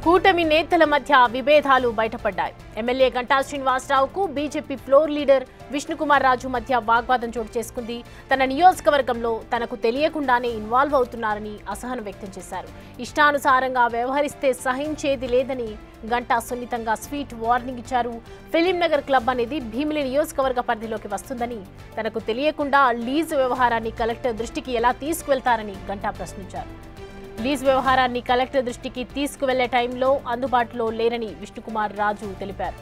కూటమి నేతల మధ్య విభేదాలు బయటపడ్డాయి. ఎమ్మెల్యే గంటా శ్రీనివాసరావుకు BJP floor leader Vishnukumar Raju మధ్య వాగ్వాదం చోటు చేసుకుంది. తన నియోజకవర్గంలో తనకు తెలియకుండానే ఇన్వాల్వ్ అవుతున్నారని అసహనం వ్యక్తం చేశారు. ఇష్టానుసారంగా వ్యవహరిస్తే సహించేది లేదని గంటా సున్నితంగా స్వీట్ వార్నింగ్ ఇచ్చారు. ఫిలిం నగర్ క్లబ్ అనేది భీమిలి నియోజకవర్గ పరిధిలోకి వస్తుందని, తనకు తెలియకుండా లీజు వ్యవహారాన్ని కలెక్టర్ దృష్టికి ఎలా తీసుకువెళ్తారని గంటా ప్రశ్నించారు. లీజ్ వ్యవహారాన్ని కలెక్టర్ దృష్టికి తీసుకువెళ్లే టైంలో అందుబాటులో లేరని విష్ణుకుమార్ రాజు తెలిపారు.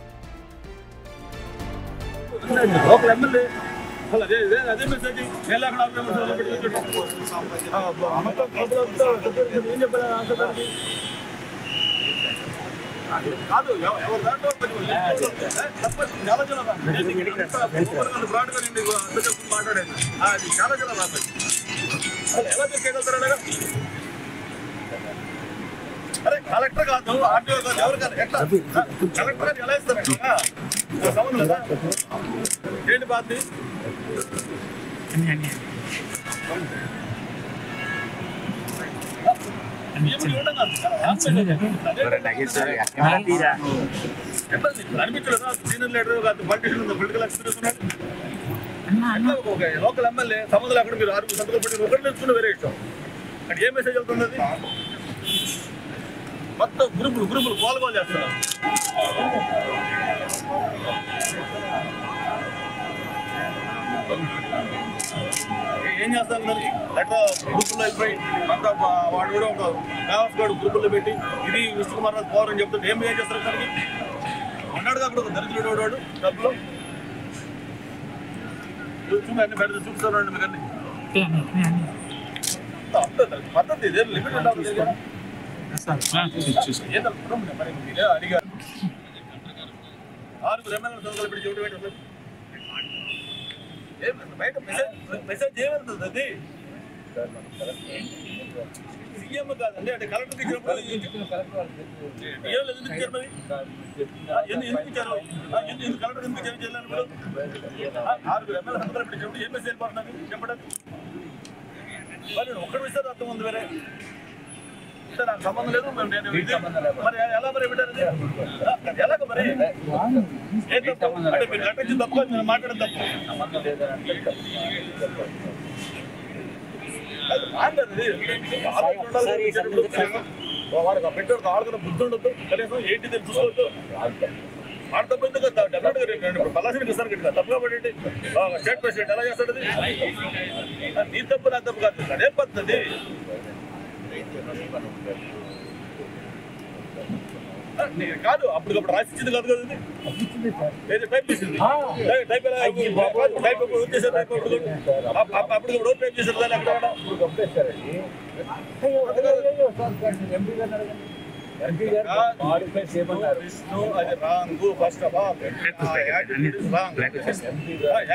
అరే కలెక్టర్ కాదు, ఆర్టీఓ కాదు, ఎవరు కాదు, ఎట్లా కలెక్టర్ గారు ఎలా ఇస్తారు? ఏంటి బాధ్యత? అనిపించలేదా సీనియర్ లీడర్ కాదు, పొలిటిషియన్ పొలిటికల్ ఎక్స్పీరియన్స్ ఉన్నాడు. ఒక లోకల్ ఎమ్మెల్యే సంబంధం అక్కడ మీరు 6 సంతకాలు పెట్టి ఒకటి నేర్చుకుని వేరే ఇష్టం. అంటే ఏ మెసేజ్ వెళ్తుంది? అది మొత్తం గ్రూపులు గోల్ చేస్తున్నారు. ఏం చేస్తాను మరి ఎట్లా గ్రూపుల్లో వెళ్ళిపోయి అంతా వాడు కూడా ఒక కావాల్సి వాడు గ్రూపుల్లో పెట్టి ఇది విష్ణుకుమార్ రాజు పవర్ అని చెప్తుంటే ఏం చేస్తారు? దానికి ఉన్నాడుగా అక్కడ ఒక దరిద్రుడు వాడు డబ్బులు అన్ని పెద్ద చూపిస్తాను మీకు అన్ని పద్ధతి ఇదే లిమిట్ ఉండాలి. మరి మీరే అడిగారు 6 ఎమ్మెల్యేల సంతకాలు పెట్టి చెబుతూ బయట మెసేజ్ ఏమవుతుంది? అది సీఎం కాదండి, అంటే కలెక్టర్కి ఇచ్చినప్పుడు ఎందుకు ఇచ్చారు? మరి ఎందుకు ఇచ్చారు? కలెక్టర్ ఎందుకు చేయాలి? ఇప్పుడు 6 ఎమ్మెల్యేల సంతకాలు పెట్టి చెబుతూ ఏం మెసేజ్ వెళ్ళిపోతున్నారు చెప్పడానికి? మరి ఒక్కడు ఇస్తారు అర్థం ఉంది వేరే నాకు సంబంధం లేదు. మరి ఎలా మరి ఎలాగ మరి ఏ తప్పు అంటే మీరు కట్టించిన తప్పు నేను మాట్లాడడం తప్పు వాడికి పెట్టాడు ఆడుకున్న బుద్ధి ఉండదు, కనీసం 80 చూసుకోవద్దు. ఆడ తప్పు ఎందుకు డెఫినెట్గా పలాసీకి ఇస్తారు కదా తప్పు కాబట్టి స్టేట్ ప్రెసిడెంట్ ఎలా చేస్తాడు? నీ తప్పు నా తప్పు కాదు, అదే పద్ధతి. కాదు అప్పటికప్పుడు రాసిచ్చింది కాదు కదా, టైప్ చేసింది. టైప్ వచ్చేసారు, అప్పటికప్పుడు టైప్ చేశారు దాన్ని అక్కడ విష్ణు అది wrong. First of all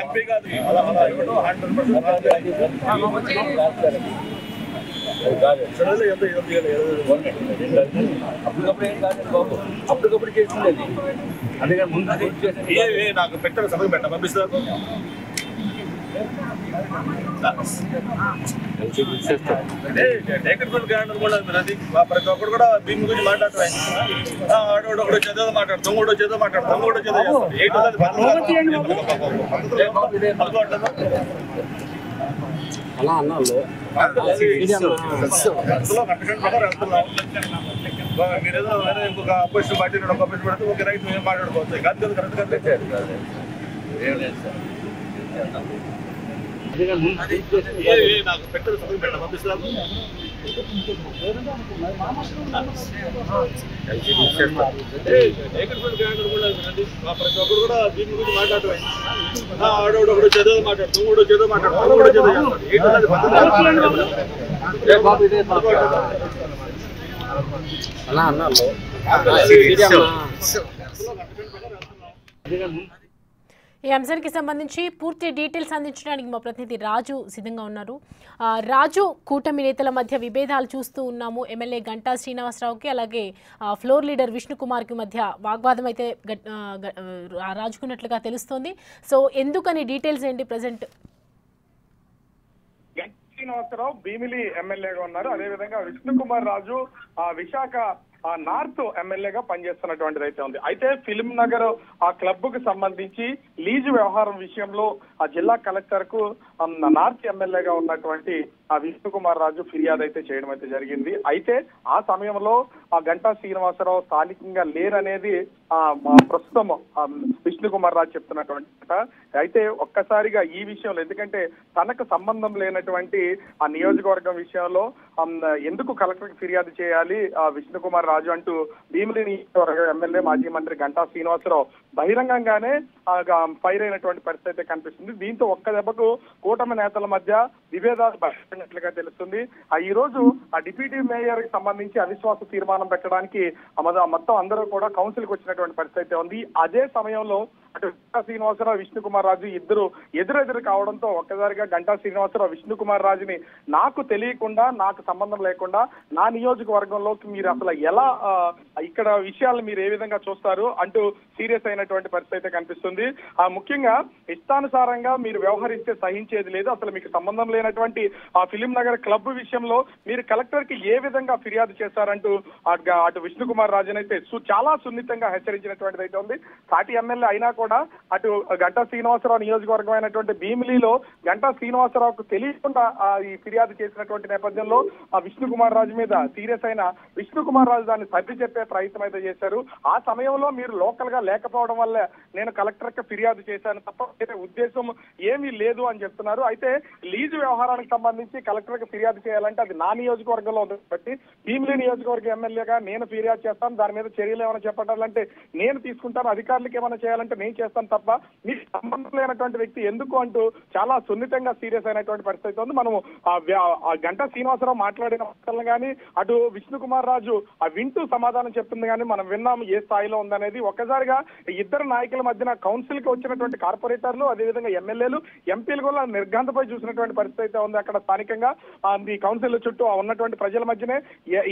MP కాదు అలా అలా ఇవ్వడం 100% అప్పటికప్పుడు చేసింది అందుకని ముందు నాకు పెట్టారు సభకు పెట్ట పంపిస్తారు. ప్రతి ఒక్కరు కూడా భీమి గురించి మాట్లాడతారు. ఆడోడు ఒకటి వచ్చేదో మాట్లాడు, తొంగోడు వచ్చేదో మాట్లాడు, తొంగోడు వచ్చేదో చేస్తారు. అలా అన్నాళ్ళు మీరేదో వేరే ఇంకొక అపోజిషన్ పార్టీ ఒక అపోజిషన్ పెడితే ఒక రైట్ మేము మాట్లాడుకోవచ్చు. కాదు కదా కరెక్ట్ కాదు. నాకు పెట్టారు సభకు పెట్ట పంపిస్తాను. ప్రతి ఒక్కరు కూడా దీని గురించి మాట్లాడటం. ఆడోడు ఒకటి చదువు మాట్లాడు, తొంగోడు చదువు మాట్లాడు, తొంగోడు చదువు అలా అన్నాళ్ళు ఈ అంశానికి సంబంధించి పూర్తి డీటెయిల్స్ అందించడానికి మా ప్రతినిధి రాజు సిద్ధంగా ఉన్నారు. రాజు, కూటమి నేతల మధ్య విభేదాలు చూస్తూ ఉన్నాము. ఎమ్మెల్యే గంటా శ్రీనివాసరావుకి అలాగే ఫ్లోర్ లీడర్ విష్ణుకుమార్కి మధ్య వాగ్వాదం అయితే రాజుకున్నట్లుగా తెలుస్తోంది. సో ఎందుకని డీటెయిల్స్ ఏంటి ప్రజెంట్? శ్రీనివాసరావు భీమిలి ఎమ్మెల్యేగా ఉన్నారు. అదేవిధంగా విష్ణుకుమార్ రాజు విశాఖ నార్త్ ఎమ్మెల్యేగా పనిచేస్తున్నటువంటిది అయితే ఉంది. అయితే ఫిల్మ్ నగర్ ఆ క్లబ్ కు సంబంధించి లీజు వ్యవహారం విషయంలో ఆ జిల్లా కలెక్టర్ కు నార్త్ ఎమ్మెల్యేగా ఉన్నటువంటి ఆ విష్ణుకుమార్ రాజు ఫిర్యాదు అయితే చేయడం అయితే జరిగింది. అయితే ఆ సమయంలో ఆ గంటా శ్రీనివాసరావు స్థానికంగా లేరనేది ప్రస్తుతం విష్ణుకుమార్ రాజు చెప్తున్నటువంటి. అయితే ఒక్కసారిగా ఈ విషయంలో, ఎందుకంటే తనకు సంబంధం లేనటువంటి ఆ నియోజకవర్గం విషయంలో ఎందుకు కలెక్టర్కి ఫిర్యాదు చేయాలి విష్ణుకుమార్ రాజు అంటూ భీమిలి నియోజకవర్గ ఎమ్మెల్యే మాజీ మంత్రి గంటా శ్రీనివాసరావు బహిరంగంగానే ఫైర్ అయినటువంటి పరిస్థితి అయితే కనిపిస్తుంది. దీంతో ఒక్క దెబ్బకు కూటమి నేతల మధ్య విభేదాలు బయటపడినట్లుగా తెలుస్తుంది. ఈ రోజు ఆ డిప్యూటీ మేయర్ కి సంబంధించి అవిశ్వాస తీర్మానం పెట్టడానికి మొత్తం అందరూ కూడా కౌన్సిల్ కి వచ్చినటువంటి పరిస్థితి ఉంది. అదే సమయంలో అటు గంటా శ్రీనివాసరావు విష్ణుకుమార్ రాజు ఇద్దరు ఎదురెదురు కావడంతో ఒక్కసారిగా గంటా శ్రీనివాసరావు విష్ణుకుమార్ రాజుని నాకు తెలియకుండా, నాకు సంబంధం లేకుండా నా నియోజకవర్గంలోకి మీరు అసలు ఎలా ఇక్కడ విషయాలను మీరు ఏ విధంగా చూస్తారు అంటూ సీరియస్ అయినటువంటి పరిస్థితి అయితే కనిపిస్తుంది. ముఖ్యంగా ఇష్టానుసారంగా మీరు వ్యవహరిస్తే సహించేది లేదు, అసలు మీకు సంబంధం లేనటువంటి ఆ ఫిలిం నగర్ క్లబ్ విషయంలో మీరు కలెక్టర్ కి ఏ విధంగా ఫిర్యాదు చేశారంటూ అటు విష్ణుకుమార్ రాజునైతే చాలా సున్నితంగా హెచ్చరించినటువంటిది అయితే ఉంది. సాటి ఎమ్మెల్యే అయినా కూడా అటు గంటా శ్రీనివాసరావు నియోజకవర్గం అయినటువంటి భీమిలిలో గంటా శ్రీనివాసరావుకు తెలియకుండా ఈ ఫిర్యాదు చేసినటువంటి నేపథ్యంలో ఆ విష్ణుకుమార్ రాజు మీద సీరియస్ అయిన విష్ణుకుమార్ రాజు దాన్ని సర్ది చెప్పే ప్రయత్నం అయితే చేశారు. ఆ సమయంలో మీరు లోకల్ గా లేకపోవడం వల్ల నేను కలెక్టర్ కి ఫిర్యాదు చేశాను తప్ప ఉద్దేశం ఏమీ లేదు అని చెప్తున్నారు. అయితే లీజు వ్యవహారానికి సంబంధించి కలెక్టర్ కి ఫిర్యాదు చేయాలంటే అది నా నియోజకవర్గంలో ఉంది కాబట్టి భీమిలి నియోజకవర్గ ఎమ్మెల్యేగా నేను ఫిర్యాదు చేస్తాను, దాని మీద చర్యలు ఏమైనా చేపట్టాలంటే నేను తీసుకుంటాను, అధికారులకు ఏమైనా చేయాలంటే నేను చేస్తాను తప్ప మీకు సంబంధం లేనటువంటి వ్యక్తి ఎందుకు అంటూ చాలా సున్నితంగా సీరియస్ అయినటువంటి పరిస్థితి ఉంది. మనము గంటా శ్రీనివాసరావు మాట్లాడిన మాటలను కానీ అటు విష్ణుకుమార్ రాజు వింటూ సమాధానం చెప్తుంది కానీ మనం విన్నాము ఏ స్థాయిలో ఉందనేది. ఒక్కసారిగా ఇద్దరు నాయకుల మధ్యన కౌన్సిల్ కి వచ్చినటువంటి కార్పొరేటర్లు, అదేవిధంగా ఎమ్మెల్యేలు, ఎంపీలు కూడా నిర్ఘాంతపై చూసినటువంటి పరిస్థితి అయితే ఉంది. అక్కడ స్థానికంగా ఈ కౌన్సిల్ చుట్టూ ఉన్నటువంటి ప్రజల మధ్యనే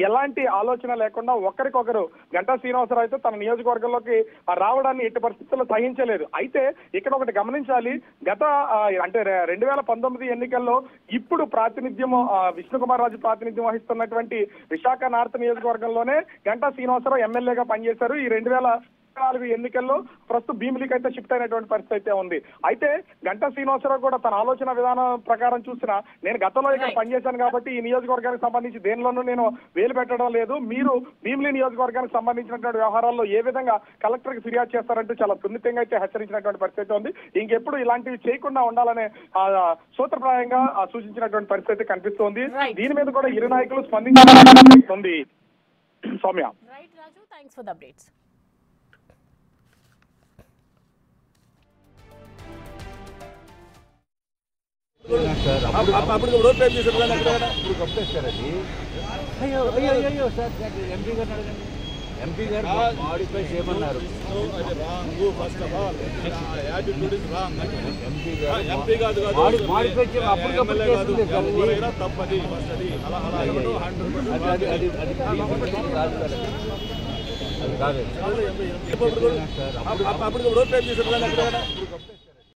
ఎలాంటి ఆలోచన లేకుండా ఒకరికొకరు గంటా శ్రీనివాసరావు అయితే తన నియోజకవర్గంలోకి రావడాన్ని ఎట్టి పరిస్థితుల్లో సహించలేదు. అయితే ఇక్కడ ఒకటి గమనించాలి, గత అంటే 2019 ఎన్నికల్లో ఇప్పుడు ప్రాతినిధ్యం విష్ణుకుమార్ రాజు ప్రాతినిధ్యం వహిస్తున్నటువంటి విశాఖ నార్త్ నియోజకవర్గంలోనే గంటా శ్రీనివాసరావు ఎమ్మెల్యేగా పనిచేశారు. ఈ 2024 ఎన్నికల్లో ప్రస్తుతం భీమిలికి అయితే షిఫ్ట్ అయినటువంటి పరిస్థితి అయితే ఉంది. అయితే గంటా శ్రీనివాసరావు కూడా తన ఆలోచన విధానం ప్రకారం చూసినా నేను గతంలో ఇక్కడ పనిచేశాను కాబట్టి ఈ నియోజకవర్గానికి సంబంధించి దేనిలోనూ నేను వేలు పెట్టడం లేదు, మీరు భీమిలి నియోజకవర్గానికి సంబంధించినటువంటి వ్యవహారాల్లో ఏ విధంగా కలెక్టర్ కి ఫిర్యాదు చేస్తారంటూ చాలా సున్నితంగా అయితే హెచ్చరించినటువంటి పరిస్థితి ఉంది. ఇంకెప్పుడు ఇలాంటివి చేయకుండా ఉండాలనే సూత్రప్రాయంగా సూచించినటువంటి పరిస్థితి కనిపిస్తోంది. దీని మీద కూడా ఇరు నాయకులు స్పందించింది. Soumya. Right Raju, thanks for the updates. అప్పుడు రోడ్ పేరు చేశారు ఇప్పుడు కప్పేస్తారు అది. అయ్యో అయ్యో అయ్యో సార్ ఎంపీ గారిని అడగండి, ఎంపీ గారు మాడిఫై చేయమన్నారు. మాడిఫై చేయమని అప్పటికప్పుడు చేస్తుంది తప్పది. అది కాదు అప్పుడు రోడ్ పేరు చేశారు